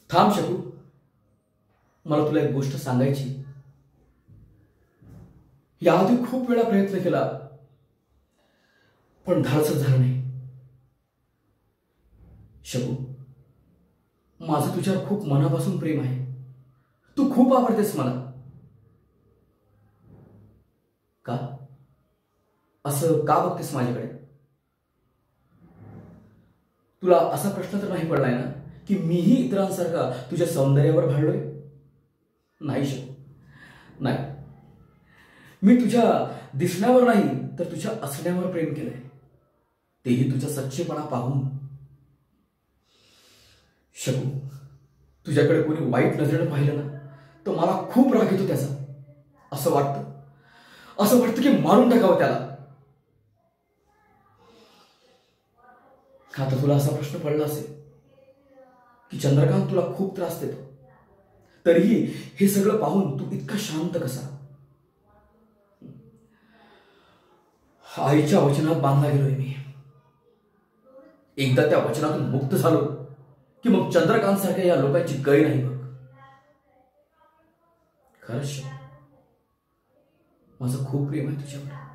थांब शकू, मला तुला एक गोष्ट सांगायची. याआधी खूप वेळा प्रयत्न केला, पण धाडसच झालं नाही. शकू, माझं तुझ्यावर खूप मनापासून प्रेम आहे. तू खूप आवडतेस मला. का असं का बघतेस माझ्याकडे? तुला असा प्रश्न तर नाही पडलाय ना की मीही इतरांसारखा तुझ्या सौंदर्यावर भाळलोय? नाही शकू, नाही. मी तुझ्या दिसण्यावर नाही तर तुझ्या असण्यावर प्रेम केलंय, तेही तुझा सच्चेपणा पाहून. शकू, तुझ्याकडे कोणी वाईट नजरेनं पाहिलं ना तर मला खूप राग येतो त्याचा. असं वाटतं की मारून टाकावं त्याला. आता तुला असा प्रश्न पडला असेल की चंद्रकांत तुला खूप त्रास देतो, तरीही हे सगळं पाहून तू इतका शांत कसा? आईच्या वचनात बांधला गेलोय मी. एकदा त्या वचनातून मुक्त झालो की मग चंद्रकांत सारख्या या लोकांची गय नाही बघ. खरंच माझं खूप प्रेम आहे तुझ्यावर.